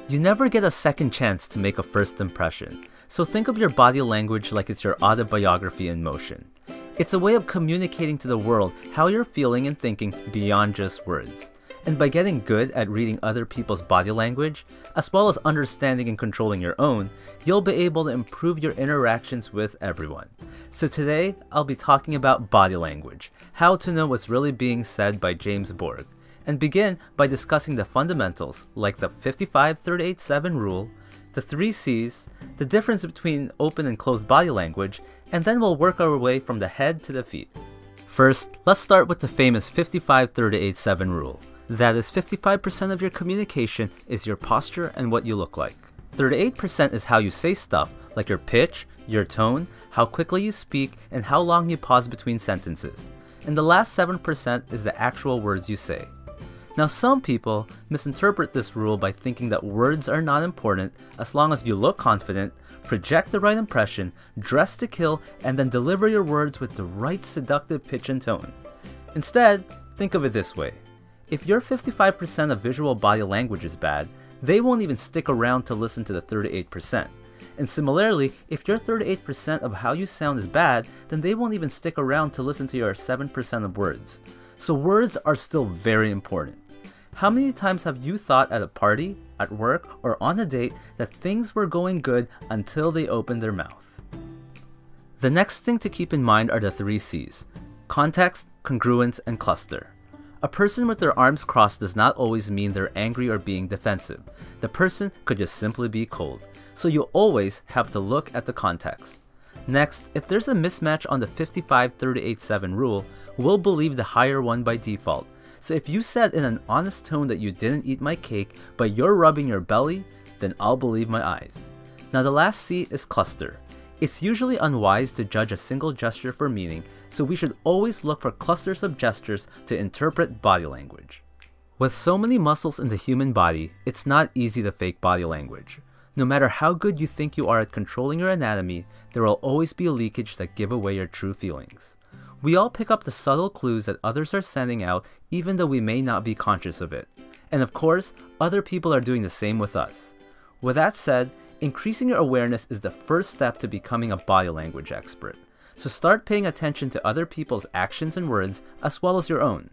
You never get a second chance to make a first impression, so think of your body language like it's your autobiography in motion. It's a way of communicating to the world how you're feeling and thinking beyond just words. And by getting good at reading other people's body language, as well as understanding and controlling your own, you'll be able to improve your interactions with everyone. So today, I'll be talking about body language, how to know what's really being said by James Borg, and begin by discussing the fundamentals like the 55-38-7 rule, the 3 C's, the difference between open and closed body language, and then we'll work our way from the head to the feet. First, let's start with the famous 55-38-7 rule. That is, 55% of your communication is your posture and what you look like. 38% is how you say stuff, like your pitch, your tone, how quickly you speak, and how long you pause between sentences. And the last 7% is the actual words you say. Now, some people misinterpret this rule by thinking that words are not important as long as you look confident, project the right impression, dress to kill, and then deliver your words with the right seductive pitch and tone. Instead, think of it this way. If your 55% of visual body language is bad, they won't even stick around to listen to the 38%. And similarly, if your 38% of how you sound is bad, then they won't even stick around to listen to your 7% of words. So words are still very important. How many times have you thought at a party, at work, or on a date that things were going good until they opened their mouth? The next thing to keep in mind are the 3 C's: context, congruence, and cluster. A person with their arms crossed does not always mean they're angry or being defensive. The person could just simply be cold. So you always have to look at the context. Next, if there's a mismatch on the 55-38-7 rule, we'll believe the higher one by default. So if you said in an honest tone that you didn't eat my cake, but you're rubbing your belly, then I'll believe my eyes. Now the last C is cluster. It's usually unwise to judge a single gesture for meaning, so we should always look for clusters of gestures to interpret body language. With so many muscles in the human body, it's not easy to fake body language. No matter how good you think you are at controlling your anatomy, there will always be leakage that give away your true feelings. We all pick up the subtle clues that others are sending out even though we may not be conscious of it. And of course, other people are doing the same with us. With that said, increasing your awareness is the first step to becoming a body language expert. So start paying attention to other people's actions and words as well as your own.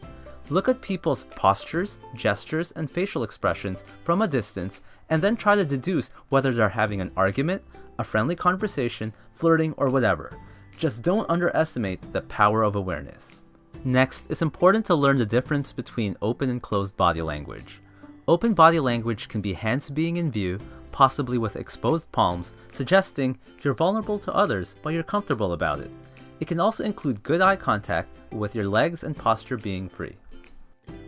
Look at people's postures, gestures, and facial expressions from a distance and then try to deduce whether they're having an argument, a friendly conversation, flirting, or whatever. Just don't underestimate the power of awareness. Next, it's important to learn the difference between open and closed body language. Open body language can be hands being in view, possibly with exposed palms, suggesting you're vulnerable to others but you're comfortable about it. It can also include good eye contact with your legs and posture being free.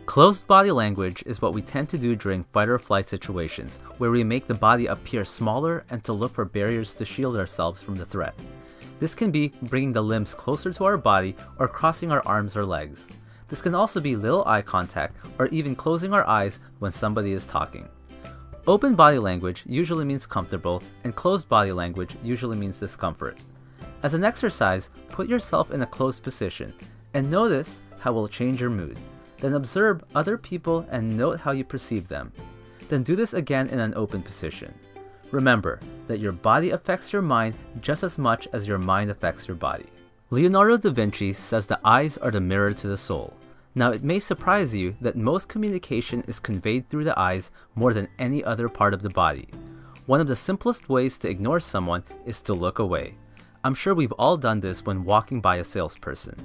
Closed body language is what we tend to do during fight or flight situations, where we make the body appear smaller and to look for barriers to shield ourselves from the threat. This can be bringing the limbs closer to our body or crossing our arms or legs. This can also be little eye contact or even closing our eyes when somebody is talking. Open body language usually means comfortable, and closed body language usually means discomfort. As an exercise, put yourself in a closed position and notice how it will change your mood. Then observe other people and note how you perceive them. Then do this again in an open position. Remember that your body affects your mind just as much as your mind affects your body. Leonardo da Vinci says the eyes are the mirror to the soul. Now, it may surprise you that most communication is conveyed through the eyes more than any other part of the body. One of the simplest ways to ignore someone is to look away. I'm sure we've all done this when walking by a salesperson.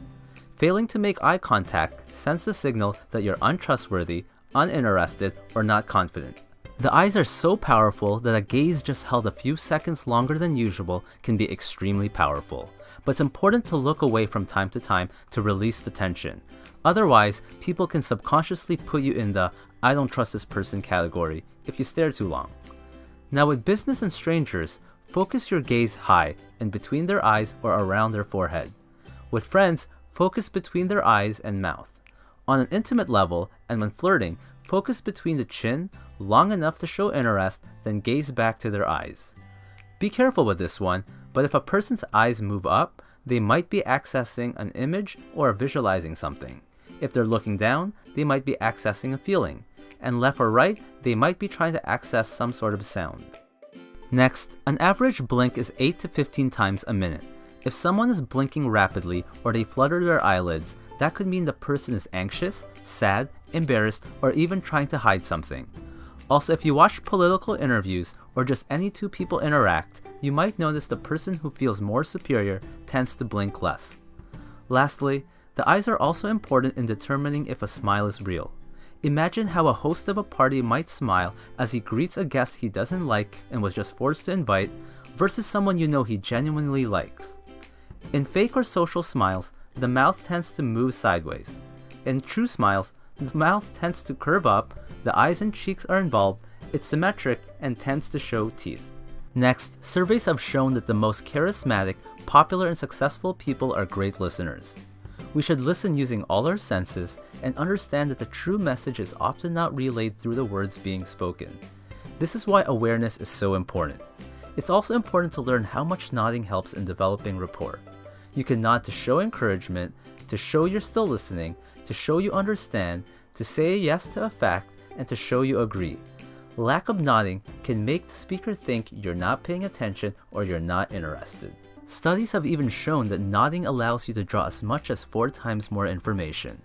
Failing to make eye contact sends the signal that you're untrustworthy, uninterested, or not confident. The eyes are so powerful that a gaze just held a few seconds longer than usual can be extremely powerful. But it's important to look away from time to time to release the tension. Otherwise, people can subconsciously put you in the "I don't trust this person" category if you stare too long. Now with business and strangers, focus your gaze high and between their eyes or around their forehead. With friends, focus between their eyes and mouth. On an intimate level, and when flirting, focus between the chin, long enough to show interest, then gaze back to their eyes. Be careful with this one, but if a person's eyes move up, they might be accessing an image or visualizing something. If they're looking down, they might be accessing a feeling. and left or right, they might be trying to access some sort of sound. Next, an average blink is 8 to 15 times a minute. If someone is blinking rapidly or they flutter their eyelids, that could mean the person is anxious, sad, embarrassed, or even trying to hide something. Also, if you watch political interviews or just any two people interact, you might notice the person who feels more superior tends to blink less. Lastly, the eyes are also important in determining if a smile is real. Imagine how a host of a party might smile as he greets a guest he doesn't like and was just forced to invite, versus someone you know he genuinely likes. In fake or social smiles, the mouth tends to move sideways. In true smiles, the mouth tends to curve up, the eyes and cheeks are involved, it's symmetric, and tends to show teeth. Next, surveys have shown that the most charismatic, popular, and successful people are great listeners. We should listen using all our senses and understand that the true message is often not relayed through the words being spoken. This is why awareness is so important. It's also important to learn how much nodding helps in developing rapport. You can nod to show encouragement, to show you're still listening, to show you understand, to say yes to a fact, and to show you agree. Lack of nodding can make the speaker think you're not paying attention or you're not interested. Studies have even shown that nodding allows you to draw as much as 4 times more information.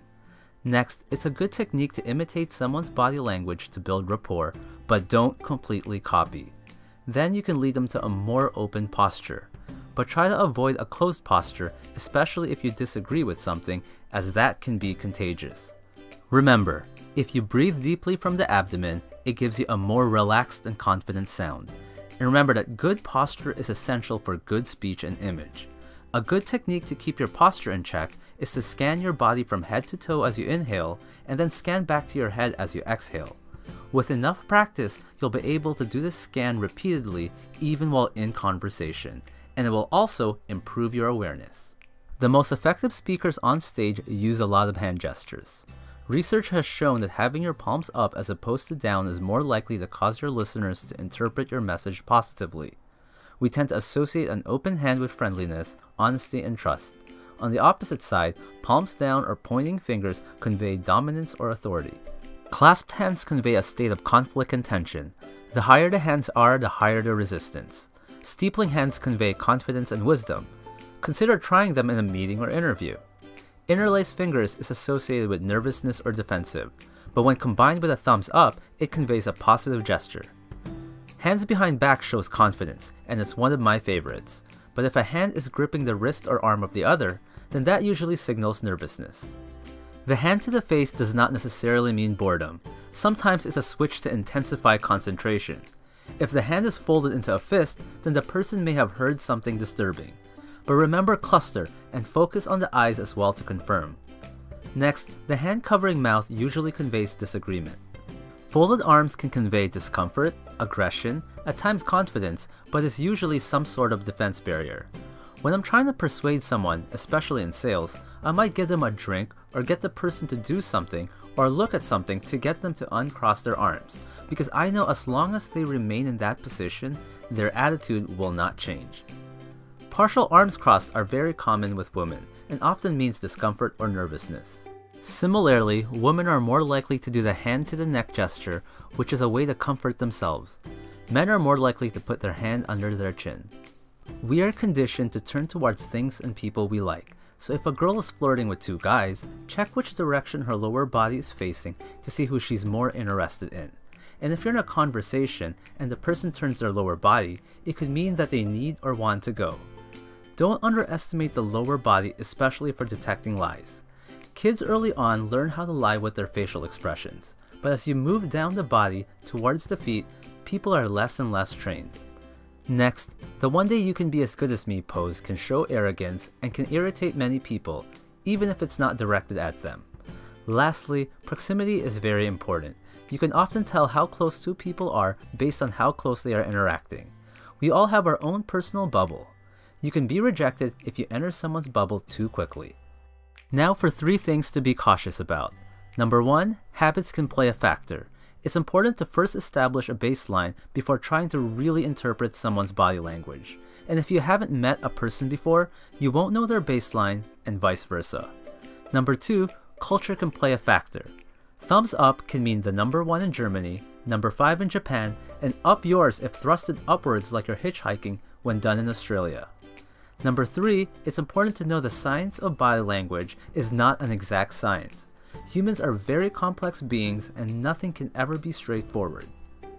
Next, it's a good technique to imitate someone's body language to build rapport, but don't completely copy. Then you can lead them to a more open posture. But try to avoid a closed posture, especially if you disagree with something, as that can be contagious. Remember, if you breathe deeply from the abdomen, it gives you a more relaxed and confident sound. And remember that good posture is essential for good speech and image. A good technique to keep your posture in check is to scan your body from head to toe as you inhale, and then scan back to your head as you exhale. With enough practice, you'll be able to do this scan repeatedly even while in conversation, and it will also improve your awareness. The most effective speakers on stage use a lot of hand gestures. Research has shown that having your palms up as opposed to down is more likely to cause your listeners to interpret your message positively. We tend to associate an open hand with friendliness, honesty, and trust. On the opposite side, palms down or pointing fingers convey dominance or authority. Clasped hands convey a state of conflict and tension. The higher the hands are, the higher the resistance. Steepling hands convey confidence and wisdom. Consider trying them in a meeting or interview. Interlaced fingers is associated with nervousness or defensive, but when combined with a thumbs up, it conveys a positive gesture. Hands behind back shows confidence, and it's one of my favorites. But if a hand is gripping the wrist or arm of the other, then that usually signals nervousness. The hand to the face does not necessarily mean boredom. Sometimes it's a switch to intensify concentration. If the hand is folded into a fist, then the person may have heard something disturbing. But remember cluster and focus on the eyes as well to confirm. Next, the hand covering mouth usually conveys disagreement. Folded arms can convey discomfort, aggression, at times confidence, but is usually some sort of defense barrier. When I'm trying to persuade someone, especially in sales, I might give them a drink or get the person to do something or look at something to get them to uncross their arms, because I know as long as they remain in that position, their attitude will not change. Partial arms crossed are very common with women and often means discomfort or nervousness. Similarly, women are more likely to do the hand to the neck gesture, which is a way to comfort themselves. Men are more likely to put their hand under their chin. We are conditioned to turn towards things and people we like, so if a girl is flirting with 2 guys, check which direction her lower body is facing to see who she's more interested in. And if you're in a conversation and the person turns their lower body, it could mean that they need or want to go. Don't underestimate the lower body, especially for detecting lies. Kids early on learn how to lie with their facial expressions, but as you move down the body towards the feet, people are less and less trained. Next, the "one day you can be as good as me" pose can show arrogance and can irritate many people, even if it's not directed at them. Lastly, proximity is very important. You can often tell how close 2 people are based on how close they are interacting. We all have our own personal bubble. You can be rejected if you enter someone's bubble too quickly. Now for 3 things to be cautious about. Number 1, habits can play a factor. It's important to first establish a baseline before trying to really interpret someone's body language. And if you haven't met a person before, you won't know their baseline, and vice versa. Number 2, culture can play a factor. Thumbs up can mean the number 1 in Germany, number 5 in Japan, and up yours if thrusted upwards like you're hitchhiking when done in Australia. Number 3, it's important to know the science of body language is not an exact science. Humans are very complex beings and nothing can ever be straightforward.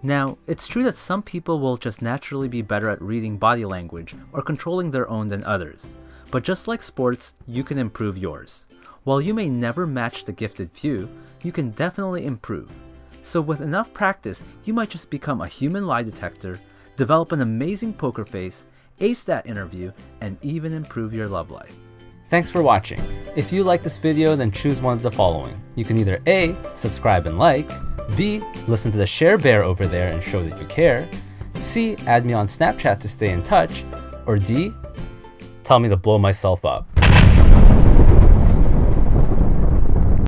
Now, it's true that some people will just naturally be better at reading body language or controlling their own than others. But just like sports, you can improve yours. While you may never match the gifted few, you can definitely improve. So with enough practice, you might just become a human lie detector, develop an amazing poker face, ace that interview, and even improve your love life. Thanks for watching. If you like this video, then choose one of the following. You can either A, subscribe and like, B, listen to the share bear over there and show that you care, C, add me on Snapchat to stay in touch, or D, tell me to blow myself up.